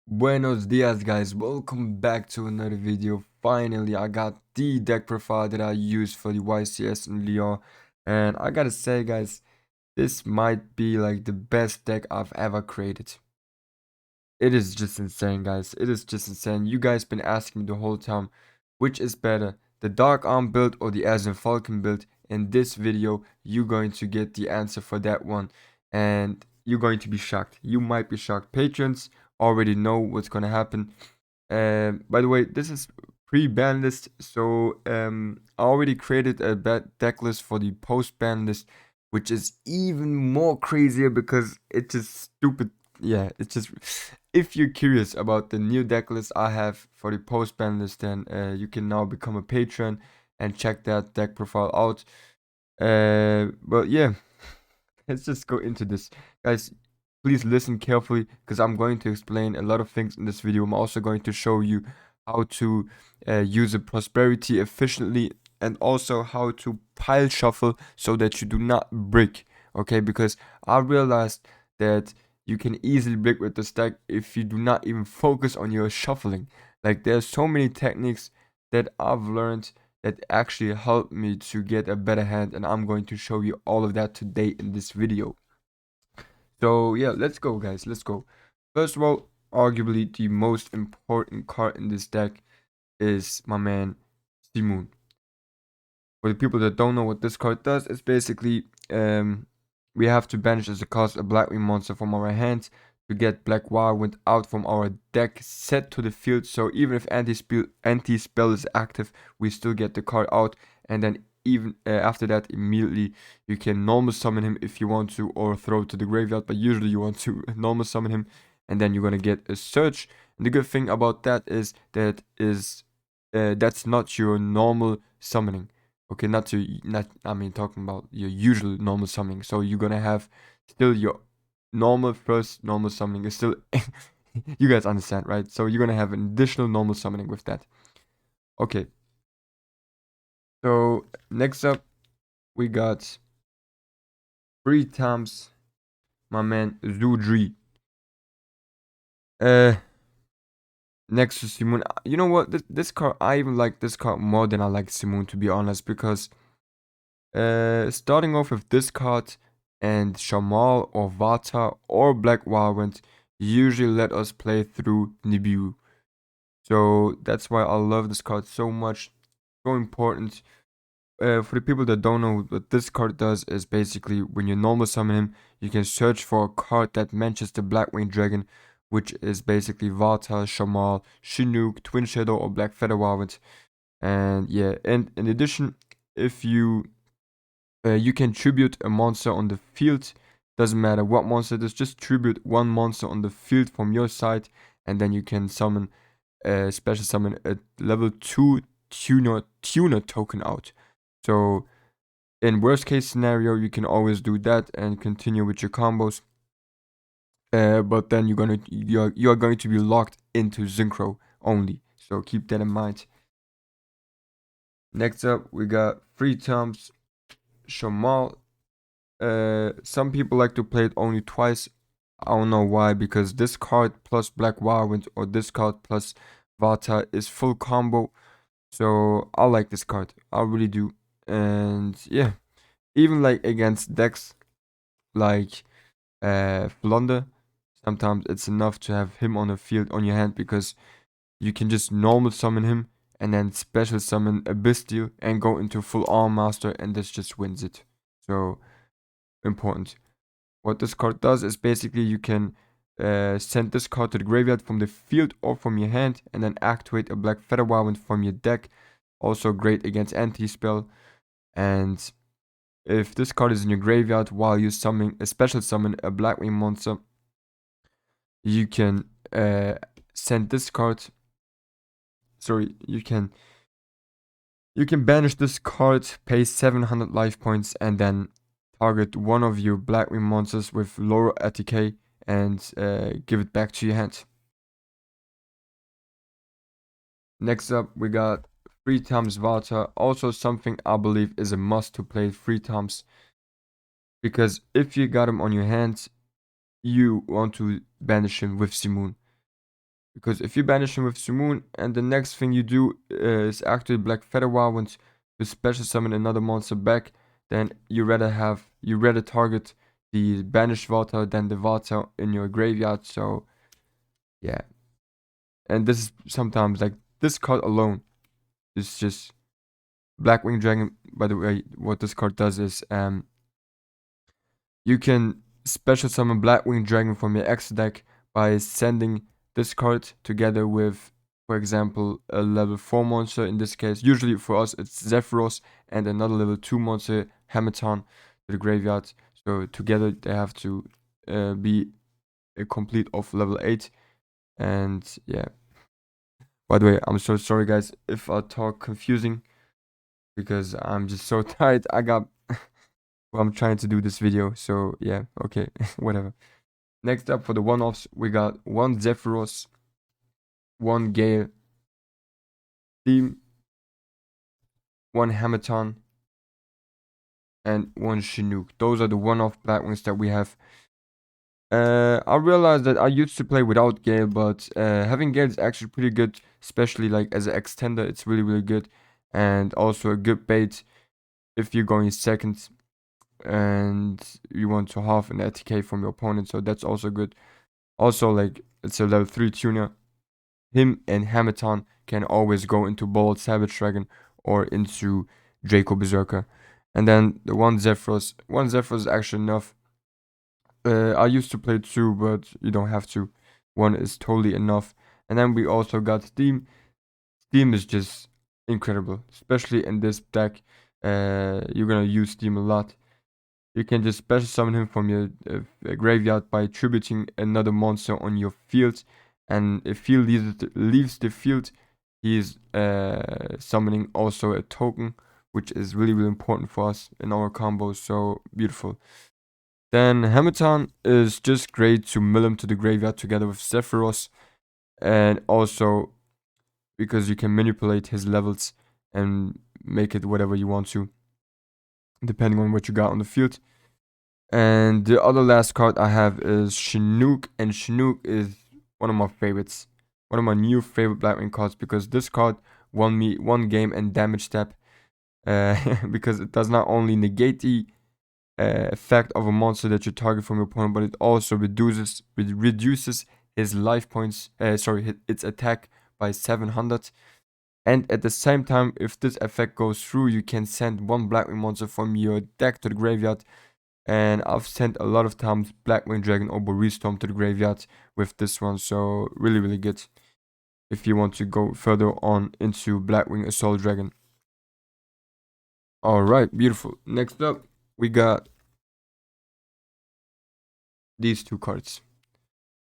Buenos dias, guys. Welcome back to another video. Finally, I got the deck profile that I use for the YCS in Lyon. And I gotta say, guys, this might be like the best deck I've ever created. It is just insane, guys. It is just insane. You guys been asking me the whole time, which is better, the Dark Arm build or the Azer Falcon build? In this video, you're going to get the answer for that one. And you're going to be shocked. You might be shocked. Patrons already know what's gonna happen. By the way, this is pre-ban list, so I already created a deck list for the post-ban list, which is even more crazier because it's just stupid. Yeah, it's just if you're curious about the new deck list I have for the post-ban list, then you can now become a patron and check that deck profile out. But yeah, let's just go into this, guys. Please listen carefully because I'm going to explain a lot of things in this video. I'm also going to show you how to use a prosperity efficiently and also how to pile shuffle so that you do not brick. Okay, because I realized that you can easily brick with the stack if you do not even focus on your shuffling. Like there's so many techniques that I've learned that actually helped me to get a better hand, and I'm going to show you all of that today in this video. So yeah, let's go, guys. Let's go. First of all, arguably the most important card in this deck is my man Simoon. For the people that don't know what this card does, it's basically we have to banish as a cost a Blackwing monster from our hands to get Black Wild out from our deck set to the field. So even if anti-spell is active, we still get the card out, and then even after that, immediately you can normal summon him if you want to, or throw to the graveyard, but usually you want to normal summon him, and then you're gonna get a search. And the good thing about that is that's not your normal summoning. Okay, not I mean talking about your usual normal summoning. So you're gonna have still your normal first normal summoning is still you guys understand, right? So you're gonna have an additional normal summoning with that. Okay. So next up we got 3 times my man Zudri. Uh Next to Simon. You know what? This card, I even like this card more than I like Simon, to be honest, because starting off with this card and Shamal or Vata or Black Warrant usually let us play through Nibiru. So that's why I love this card so much. So important. For the people that don't know what this card does is basically when you normal summon him, you can search for a card that matches the Blackwing Dragon, which is basically Vata, Shamal, Chinook, Twin Shadow, or Black Feather Warrant. And yeah, and in addition, if you can tribute a monster on the field. Doesn't matter what monster it is, just tribute one monster on the field from your side, and then you can summon special summon a level 2 tuner token out. So in worst case scenario, you can always do that and continue with your combos. But then you're going to be locked into Synchro only. So keep that in mind. Next up, we got 3 times Shamal. Some people like to play it only twice. I don't know why, because this card plus Black Warwind or this card plus Vata is full combo. So I like this card. I really do. And yeah, even like against decks like Flunder, sometimes it's enough to have him on the field on your hand because you can just normal summon him and then special summon a Bestial and go into full Arm Master, and this just wins it. So important. What this card does is basically you can send this card to the graveyard from the field or from your hand and then activate a Black Feather Warrant from your deck. Also great against anti-spell. And if this card is in your graveyard while you summon a special summon a Blackwing monster, you can send this card. Sorry, you can banish this card, pay 700 life points, and then target one of your Blackwing monsters with lower ATK and give it back to your hand. Next up, we got 3 times Vata. Also something I believe is a must to play 3 times. Because if you got him on your hands, you want to banish him with Simoon. Because if you banish him with Summon, and the next thing you do is activate Black Feather Wand to special summon another monster back, then you rather target the banished Vata than the Vata in your graveyard. So yeah, and this is sometimes like this card alone is just Blackwing Dragon. By the way, what this card does is you can special summon Blackwing Dragon from your X deck by sending this card together with, for example, a level 4 monster. In this case, usually for us it's Zephyros, and another level 2 monster, Hamaton, to the graveyard. So together they have to be a complete of level 8. And yeah. By the way, I'm so sorry guys if I talk confusing, because I'm just so tired. Well, I'm trying to do this video, so yeah, okay, whatever. Next up for the one-offs, we got one Zephyros, one Gale, Theme, one Hamaton, and one Chinook. Those are the one-off Blackwings that we have. I realized that I used to play without Gale, but having Gale is actually pretty good, especially like as an extender. It's really, really good, and also a good bait if you're going second and you want to half an ATK from your opponent, so that's also good. Also, like, it's a level 3 tuner. Him and Hamaton can always go into Bold Savage Dragon or into Draco Berserker. And then the one Zephyros is actually enough. I used to play 2, but you don't have to. 1 is totally enough. And then we also got Steam. Steam is just incredible, especially in this deck. You're gonna use Steam a lot. You can just special summon him from your graveyard by tributing another monster on your field. And if he leaves the field, he is summoning also a token, which is really, really important for us in our combos. So beautiful. Then Hamaton is just great to mill him to the graveyard together with Zephyros. And also because you can manipulate his levels and make it whatever you want to, depending on what you got on the field. And the other last card I have is Chinook, and Chinook is one of my favorites. One of my new favorite Blackwing cards, because this card won me one game and damage step. Because it does not only negate the effect of a monster that you target from your opponent, but it also reduces his life points, its attack by 700. And at the same time, if this effect goes through, you can send one Blackwing monster from your deck to the graveyard. And I've sent a lot of times Blackwing Dragon or Storm to the graveyard with this one, so really, really good if you want to go further on into Blackwing Assault Dragon. Alright, beautiful. Next up, we got these 2 cards.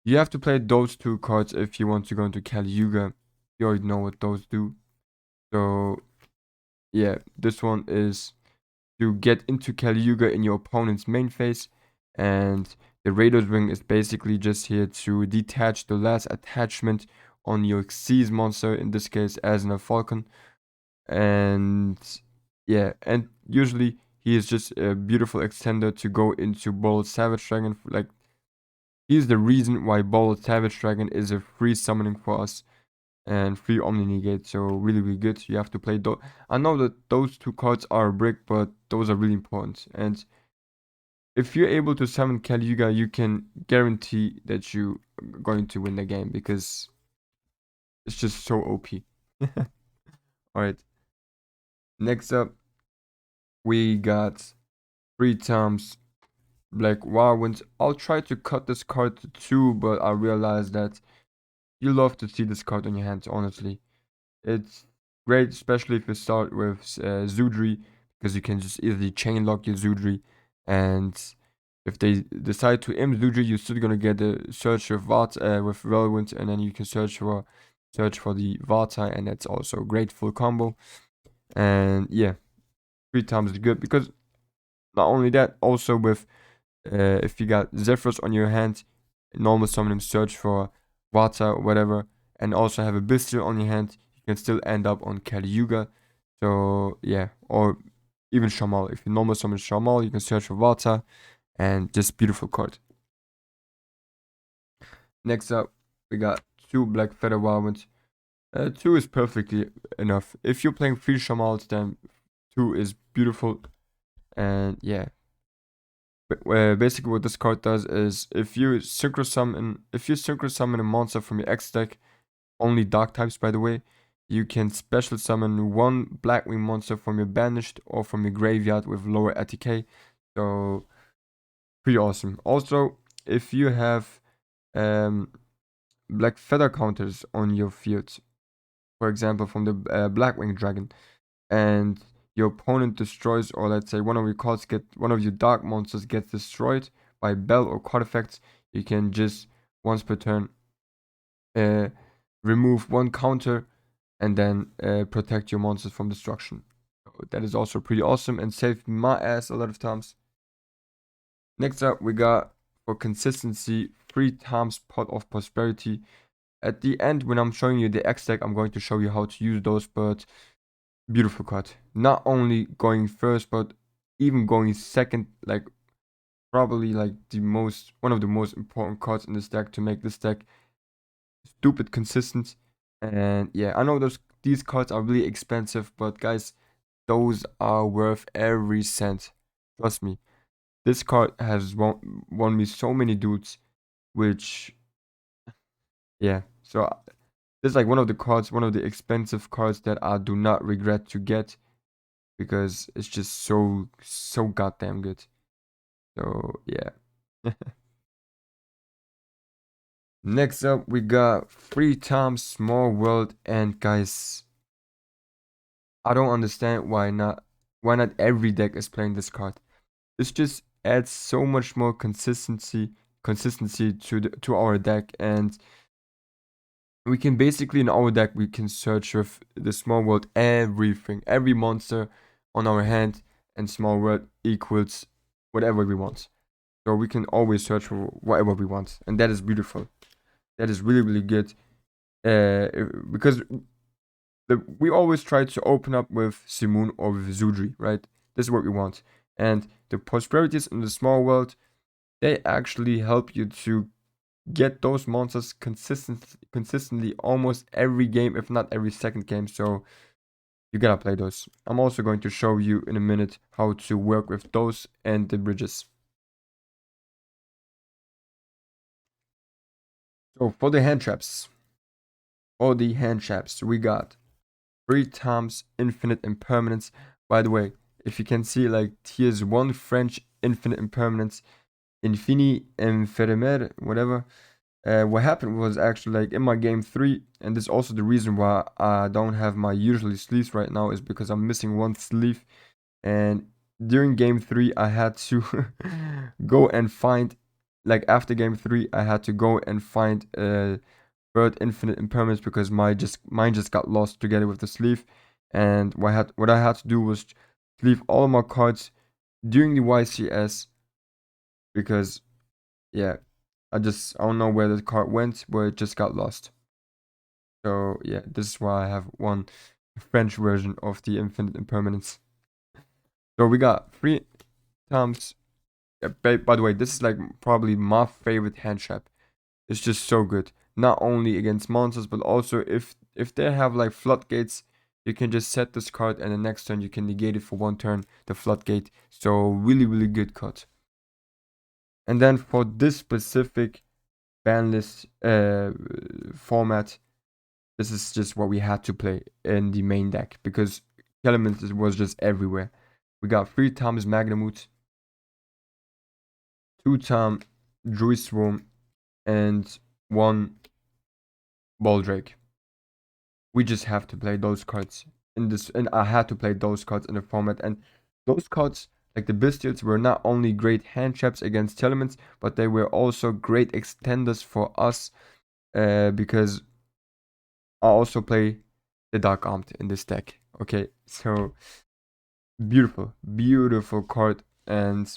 You have to play those 2 cards if you want to go into Kali Yuga. You already know what those do. So, yeah, this one is to get into Kali Yuga in your opponent's main phase, and the Raider's Wing is basically just here to detach the last attachment on your Xyz monster, in this case Azer Falcon. And yeah, and usually he is just a beautiful extender to go into Bold Savage Dragon. Like, he's the reason why Bold Savage Dragon is a free summoning for us and free Omni Negate, so really, really good. You have to play those. I know that those 2 cards are a brick, but those are really important. And if you're able to summon Kali Yuga, you can guarantee that you're going to win the game, because it's just so OP. Alright. Next up, we got 3 times Black Whirlwind. I'll try to cut this card to 2, but I realized that you love to see this card on your hands, honestly. It's great, especially if you start with Zudri, because you can just easily chain lock your Zudri, and if they decide to imp Zudri, you're still gonna get a search with with Relevant, and then you can search for the Vata, and that's also a great full combo. And yeah, 3 times is good, because not only that, also with if you got Zephyros on your hand, normal summon him, search for Vata or whatever, and also have a Bestial on your hand, you can still end up on Kali Yuga. So yeah, or even Shamal. If you normal summon Shamal, you can search for Vata, and just beautiful card. Next up, we got 2 Black Feather Warrant. 2 is perfectly enough. If you're playing 3 Shamals, then 2 is beautiful. And yeah. Basically what this card does is if you synchro summon a monster from your X deck, only dark types by the way, you can special summon one Blackwing monster from your banished or from your graveyard with lower ATK. So pretty awesome. Also, if you have black feather counters on your field, for example from the Blackwing dragon, and your opponent destroys, or let's say one of your dark monsters gets destroyed by bell or card effects, you can just once per turn remove one counter and then protect your monsters from destruction. So that is also pretty awesome and saved my ass a lot of times. Next up, we got for consistency 3 times Pot of Prosperity. At the end, when I'm showing you the X deck, I'm going to show you how to use those, but beautiful card. Not only going first, but even going second, like probably like one of the most important cards in this deck to make this deck stupid consistent. And yeah, I know these cards are really expensive, but guys, those are worth every cent. Trust me. This card has won me so many dudes, which yeah. So this is like one of the expensive cards that I do not regret to get because it's just so goddamn good. So yeah. Next up, we got 3 times Small World, and guys, I don't understand why not every deck is playing this card. This just adds so much more consistency to our deck, and we can basically in our deck we can search with the Small World everything, every monster on our hand, and Small World equals whatever we want. So we can always search for whatever we want, and that is beautiful. That is really good. Because we always try to open up with Simoon or with Zudri, right? This is what we want. And the prosperities in the Small World, they actually help you to get those monsters consistently almost every game, if not every second game. So you gotta play those. I'm also going to show you in a minute how to work with those and the bridges. So for the hand traps, we got 3 times infinite impermanence. By the way, if you can see, like, here's 1 French infinite impermanence, infini infirmer, whatever. What happened was actually like in my game 3, and this is also the reason why I don't have my usually sleeves right now, is because I'm missing 1 sleeve. And during game 3, I had to go and find, like after game 3, I had to go and find third infinite impermanence because mine just got lost together with the sleeve. And what I had to do was sleeve all of my cards during the YCS because yeah, I don't know where the card went, but it just got lost. So yeah, this is why I have 1 French version of the infinite impermanence. So we got 3 times. By the way, this is like probably my favorite hand trap. It's just so good. Not only against monsters, but also if they have like floodgates, you can just set this card and the next turn you can negate it for 1 turn, the floodgate. So really good card. And then for this specific ban list format, this is just what we had to play in the main deck because Elements was just everywhere. We got 3 times Magnamut, 2 times Druid Swarm, and 1 Baldrake. We just have to play those cards and I had to play those cards in the format. And those cards, like the Bestials, were not only great hand traps against elements, but they were also great extenders for us because I also play the Dark Armed in this deck. Okay, so beautiful card. And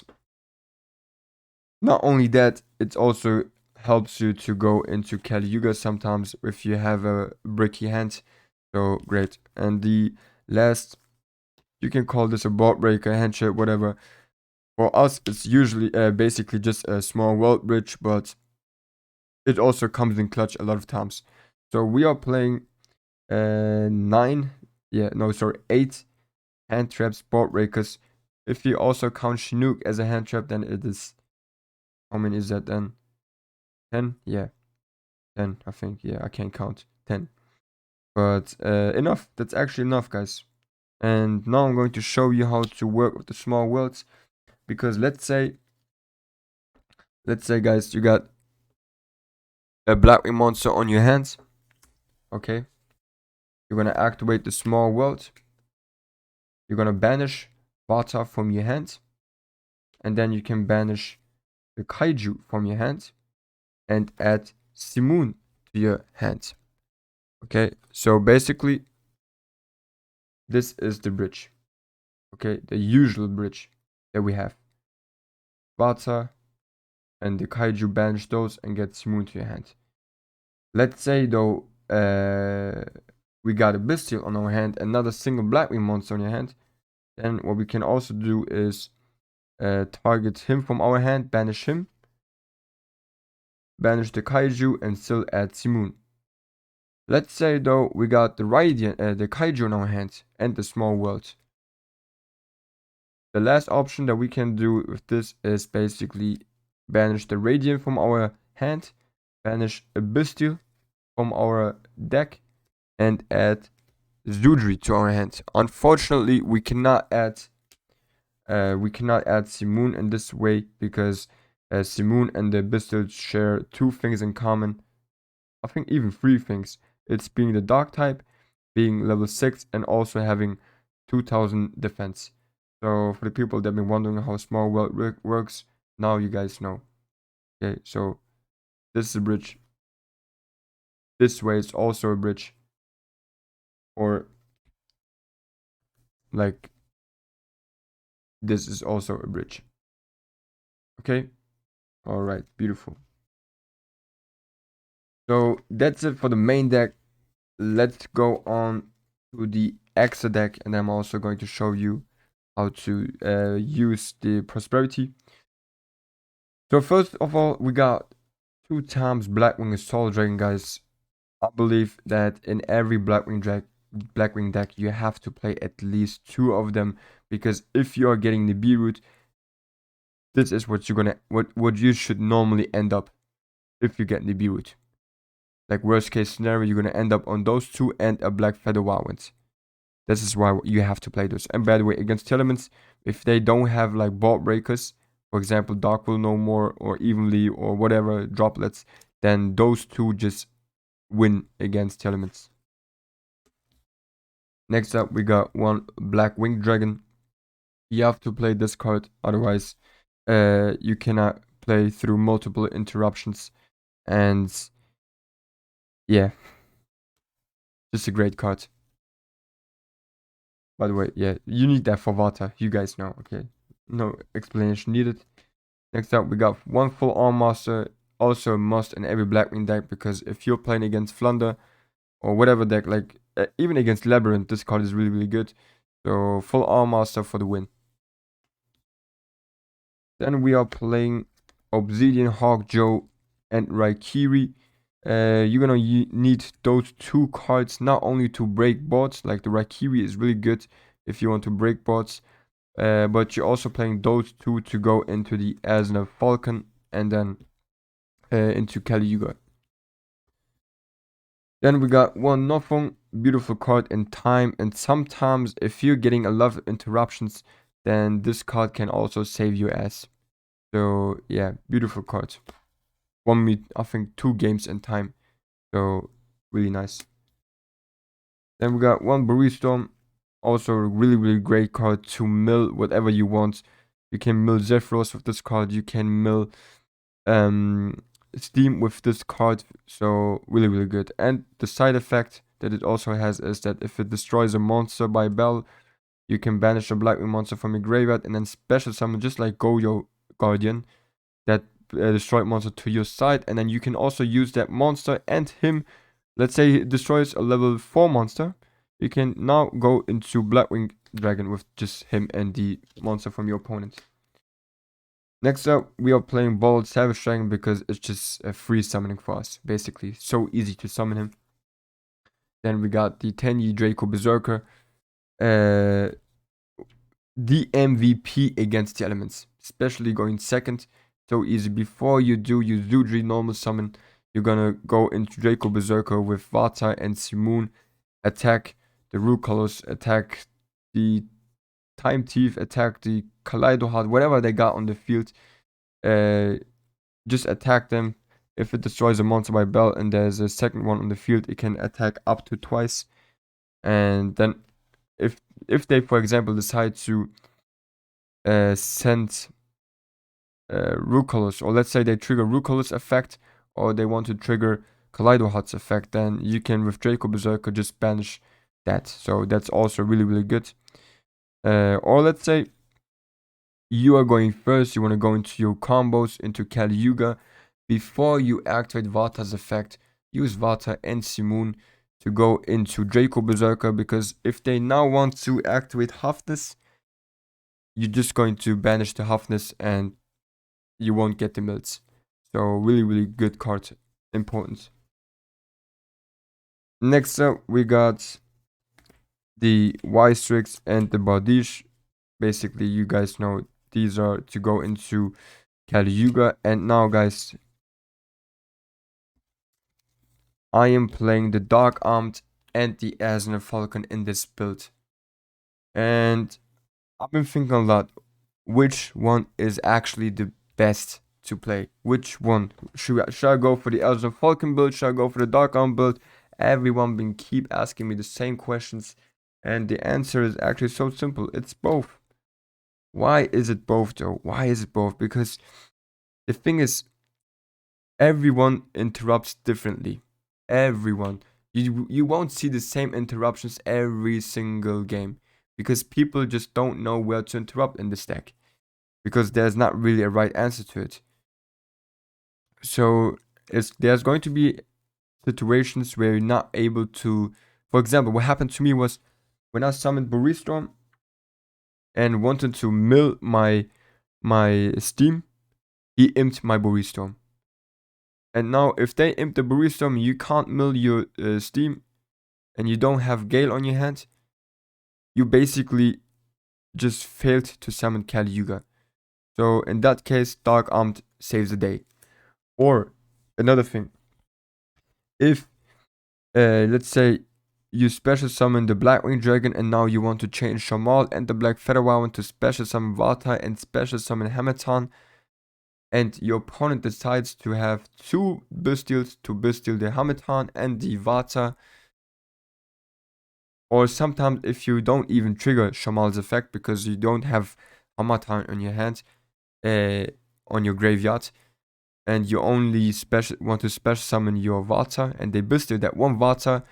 not only that, it also helps you to go into Caliuga sometimes if you have a bricky hand. So great. And the last, you can call this a board breaker, handshake, whatever. For us, it's usually basically just a small world bridge, but it also comes in clutch a lot of times. So we are playing 8 hand traps, board breakers. If you also count Chinook as a hand trap, then it is, how many is that then? 10? Yeah, 10, I think. Yeah, I can't count. 10. But enough. That's actually enough, guys. And now I'm going to show you how to work with the small worlds. Because let's say, guys, you got a Blackwing monster on your hands. Okay. You're gonna activate the small world. You're gonna banish Vata from your hand. And then you can banish the Kaiju from your hand. And add Simoon to your hand. Okay. So basically, this is the bridge. Okay. The usual bridge that we have. Vata and the Kaiju banish those and get Simoon to your hand. Let's say though, we got a Bestial on our hand and not a single Blackwing monster on your hand. Then what we can also do is target him from our hand, banish him, banish the Kaiju, and still add Simoon. Let's say though we got the the Kaiju on our hand and the small world. The last option that we can do with this is basically banish the Radiant from our hand, banish a Bestial from our deck, and add Zudri to our hand. Unfortunately, we cannot add Simoon in this way because Simoon and the Bestial share 2 things in common. I think even 3 things. It's being the Dark type, being level 6, and also having 2000 defense. So for the people that have been wondering how small world works, now you guys know. Okay, so this is a bridge. This way is also a bridge. Or like this is also a bridge. Okay? Alright, beautiful. So that's it for the main deck. Let's go on to the Azer deck, and I'm also going to show you how to use the prosperity. So first of all, we got 2 times Blackwing Assault Dragon, guys. I believe that in every Blackwing deck you have to play at least 2 of them, because if you are getting the B root, this is what you're gonna what you should normally end up if you get the B root. Like worst case scenario, you're gonna end up on those 2 and a Black Feather Wildwinds. This is why you have to play those. And by the way, against elements, if they don't have like board breakers, for example, Dark Will No More or Evenly or whatever droplets, then those 2 just win against elements. Next up, we got 1 Blackwing Dragon. You have to play this card, otherwise you cannot play through multiple interruptions. And yeah, just a great card. By the way, yeah, you need that for Vata. You guys know, okay? No explanation needed. Next up, we got 1 full arm master. Also a must in every Blackwing deck, because if you're playing against Flunder or whatever deck, like even against Labyrinth, this card is really, really good. So full arm master for the win. Then we are playing Obsidian Hawk Joe and Raikiri. You're gonna need those 2 cards not only to break boards, like the Raikiri is really good if you want to break boards, but you're also playing those 2 to go into the Azer Falcon and then into Caliuga. Then we got 1 Nothung, beautiful card in time, and sometimes if you're getting a lot of interruptions, then this card can also save your ass. So yeah, beautiful card. Won me, I think, 2 games in time. So really nice. Then we got 1 Barrystorm. Also a really, really great card to mill whatever you want. You can mill Zephyros with this card. You can mill Steam with this card. So really, really good. And the side effect that it also has is that if it destroys a monster by Bell, you can banish a Blackwing monster from your graveyard and then special summon, just like Goyo Guardian, that destroyed monster to your side, and then you can also use that monster and him. Let's say he destroys a level 4 monster, you can now go into Blackwing Dragon with just him and the monster from your opponent. Next up, we are playing Bold Savage Dragon because it's just a free summoning for us, basically. So easy to summon him. Then we got the 10-year Draco Berserker. Uh, the MVP against the elements, especially going second. So easy. Before you do your Zudri normal summon, you're gonna go into Draco Berserker with Vata and Simoon, attack the Root Colors, attack the Time Thief, attack the Kaleido Heart, whatever they got on the field. Just attack them. If it destroys a monster by belt and there's a second one on the field, it can attack up to twice. And then if they, for example, decide to send Rucolus, or let's say they trigger Rucolus effect, or they want to trigger Kaleido Heart's effect, then you can, with Draco Berserker, just banish that. So that's also really, really good. Or let's say you are going first, you want to go into your combos, into Kali Yuga. Before you activate Vata's effect, use Vata and Simoon to go into Draco Berserker, because if they now want to activate Huffness, you're just going to banish the Huffness and you won't get the mills. So really, really good card. Important. Next up, we got the Y-Strix and the Bardiche. Basically, you guys know these are to go into Kali Yuga. And now, guys, I am playing the Dark Armed and the Azer Falcon in this build. And I've been thinking a lot, which one is actually the best to play? Which one? Should I go for the Azer Falcon build? Should I go for the Dark Armed build? Everyone been keep asking me the same questions. And the answer is actually so simple. It's both. Why is it both though? Why is it both? Because the thing is, everyone interrupts differently. Everyone. You won't see the same interruptions every single game, because people just don't know where to interrupt in this deck, because there's not really a right answer to it. So there's going to be situations where you're not able to. For example, what happened to me was when I summoned Buristorm and wanted to mill my Steam, he imped my Buristorm. And now if they imp the Buristorm, you can't mill your Steam, and you don't have Gale on your hand, you basically just failed to summon Kali Yuga. So in that case, Dark Armed saves the day. Or another thing, if let's say you special summon the Blackwing Dragon and now you want to change Shamal and the Black Feather Wowan to special summon Vata and special summon Hamatan, and your opponent decides to have two Bustials to Bustial the Hamatan and the Vata, or sometimes if you don't even trigger Shamal's effect because you don't have Hamatan on your hand, on your graveyard, and you only want to special summon your Vata and they Bustial that one Vata,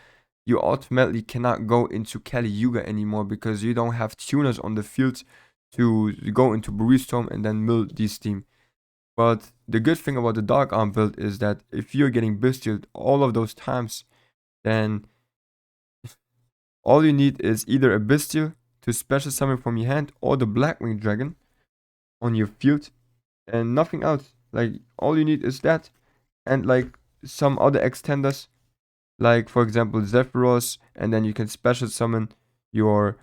you automatically cannot go into Kali Yuga anymore because you don't have tuners on the field to go into Buristorm and then mill this team. But the good thing about the Dark Arm build is that if you're getting Bustialed all of those times, then all you need is either a Bustial to special summon from your hand or the Blackwing Dragon on your field and nothing else. Like, all you need is that and like some other extenders, like for example Zephyros, and then you can special summon your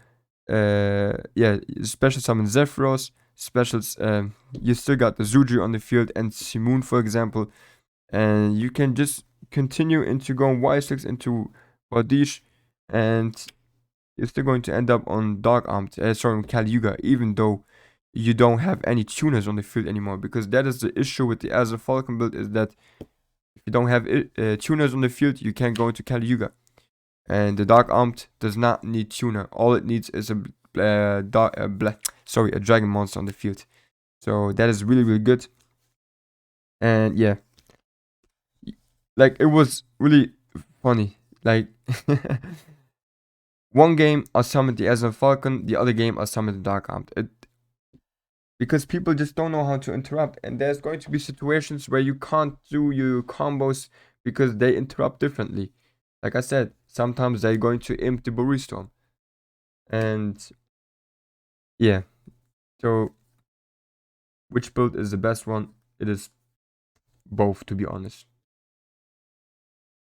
special summon Zephyros, specials. You still got the Zudri on the field and Simoon, for example, and you can just continue into going Y6 into Bardiche, and you're still going to end up on Dark Armed, on Kali Yuga, even though you don't have any tuners on the field anymore, because that is the issue with the Azer Falcon build, is that if you don't have tuners on the field, you can't go into Kali Yuga. And the Dark Armed does not need tuner. All it needs is a dragon monster on the field. So that is really, really good. And yeah, like it was really funny. Like one game I summoned the Azer Falcon, the other game I summoned the Dark Armed. Because people just don't know how to interrupt, and there's going to be situations where you can't do your combos because they interrupt differently. Like I said, sometimes they're going to imp the Buristorm. And yeah, so which build is the best one? It is both, to be honest.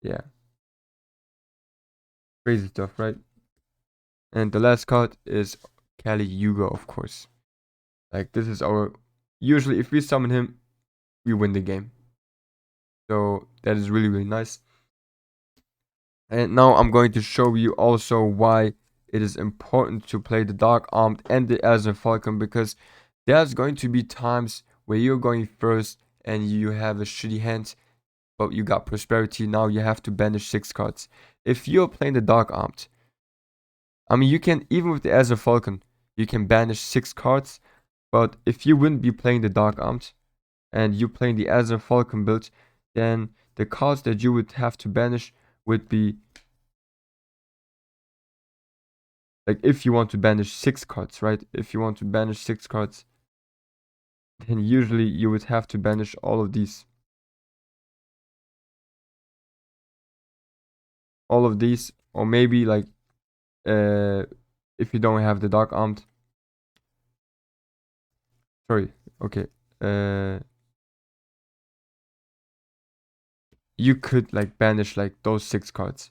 Yeah. Crazy stuff, right? And the last card is Kali Yuga, of course. Like this is our usually if we summon him, we win the game. So that is really really nice. And now I'm going to show you also why it is important to play the Dark Armed and the Azer Falcon, because there's going to be times where you're going first and you have a shitty hand, but you got prosperity. Now you have to banish 6 cards. If you're playing the Dark Armed, I mean, you can, even with the Azer Falcon, you can banish 6 cards, but if you wouldn't be playing the Dark Armed and you're playing the Azer Falcon build, then the cards that you would have to banish would be, like, if you want to banish 6 cards, right? If you want to banish 6 cards, then usually you would have to banish all of these. All of these, or maybe like, if you don't have the Dark Armed, sorry, okay, you could like banish like those 6 cards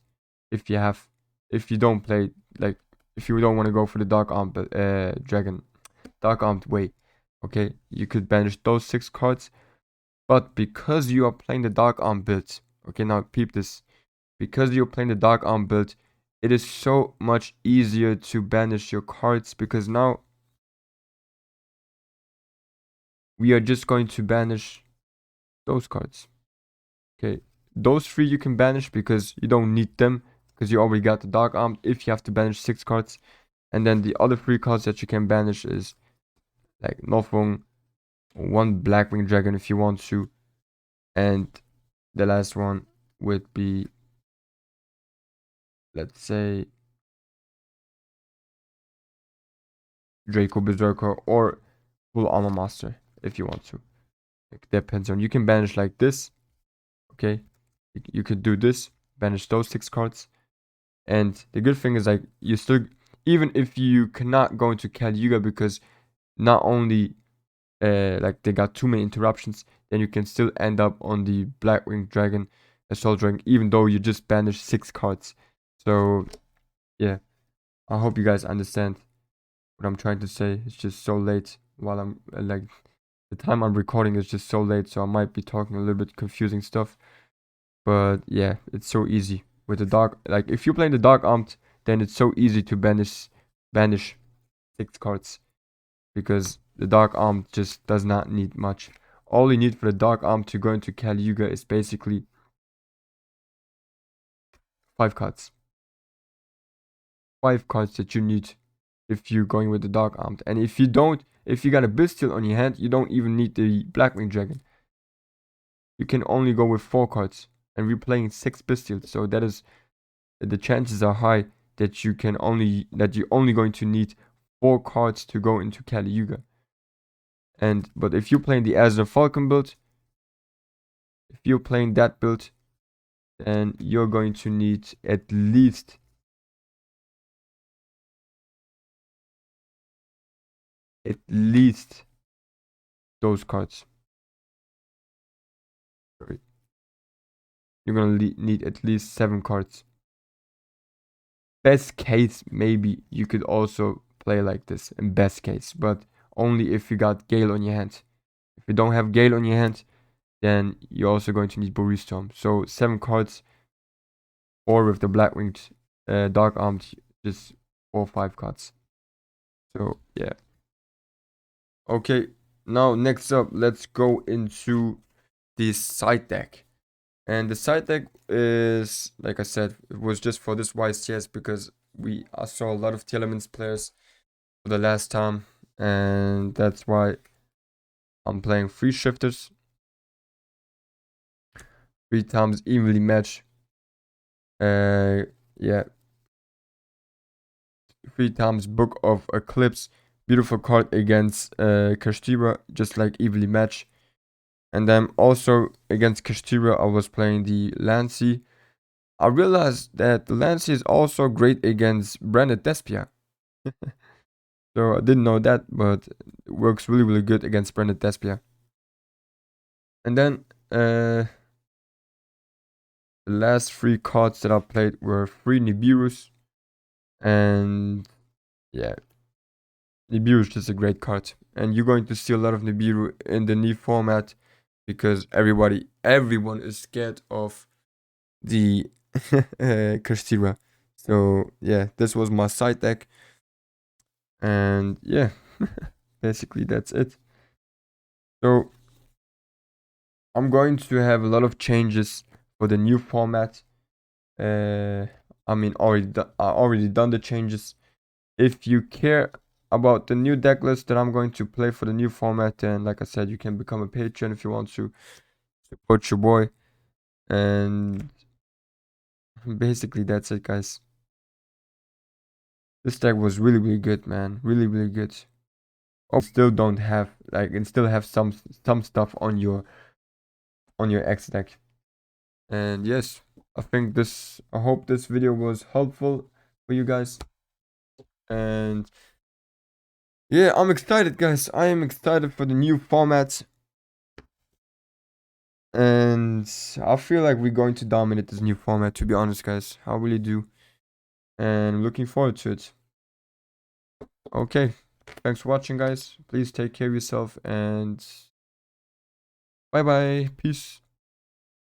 if you have, if you don't play, like, if you don't want to go for the Dark Armed dragon, Dark Armed way, okay, you could banish those 6 cards. But because you are playing the Dark Arm build, okay, now peep this, because you're playing the Dark Arm build, it is so much easier to banish your cards, because now we are just going to banish those cards. Okay, those 3 you can banish because you don't need them, because you already got the Dark Arm if you have to banish 6 cards. And then the other 3 cards that you can banish is like Northwing, 1 Blackwing Dragon if you want to, and the last one would be, let's say, Draco Berserker or Full Armor Master if you want to. It depends on, you can banish like this, okay? You could do this, banish those 6 cards. And the good thing is, like, you still, even if you cannot go into Kali Yuga because not only like they got too many interruptions, then you can still end up on the Blackwing Dragon, Assault Dragon, even though you just banished 6 cards. So yeah, I hope you guys understand what I'm trying to say. It's just so late while I'm like, the time I'm recording is just so late, so I might be talking a little bit confusing stuff. But yeah, it's so easy with the dark. Like if you're playing the Dark Armed, then it's so easy to banish 6 cards, because the Dark Armed just does not need much. All you need for the Dark Armed to go into Kali Yuga is basically 5 cards. 5 cards that you need if you're going with the Dark Armed. And if you don't, if you got a Bestial on your hand, you don't even need the Blackwing Dragon. You can only go with 4 cards, and we're playing 6 Bestials, so that is, the chances are high that you're only going to need 4 cards to go into Kali Yuga. And but if you're playing the Azer Falcon build, if you're playing that build, then you're going to need at least those cards. Sorry. You're gonna need at least 7 cards. Best case, maybe you could also play like this in best case, but only if you got Gale on your hand. If you don't have Gale on your hand, then you're also going to need Storm. So 7 cards, or with the Blackwinged Dark Armed, just 4 or 5 cards. So yeah. Okay, now next up, let's go into the side deck. And the side deck is, like I said, it was just for this YCS because I saw a lot of Telemans players for the last time, and that's why I'm playing 3 shifters, 3 times evenly match. Yeah, 3 times Book of Eclipse, beautiful card against Kashtira, just like evenly match. And then also against Kashtira, I was playing the Lancy. I realized that the Lancy is also great against Branded Despia. So I didn't know that, but it works really, really good against Branded Despia. And then the The last 3 cards that I played were 3 Nibiru's, and yeah, Nibiru is just a great card. And you're going to see a lot of Nibiru in the new format because everyone is scared of the Kastira. So yeah, this was my side deck. And yeah, basically that's it. So I'm going to have a lot of changes for the new format. I mean, I already done the changes. If you care about the new deck list that I'm going to play for the new format, then like I said, you can become a patron if you want to support your boy. And basically that's it, guys. This deck was really good, man. Really good. Oh, still don't have like, and still have some stuff on your X deck. And yes, I hope this video was helpful for you guys. And yeah, I'm excited, guys. I am excited for the new format. And I feel like we're going to dominate this new format, to be honest, guys. I really do. And I'm looking forward to it. Okay. Thanks for watching, guys. Please take care of yourself and bye bye. Peace.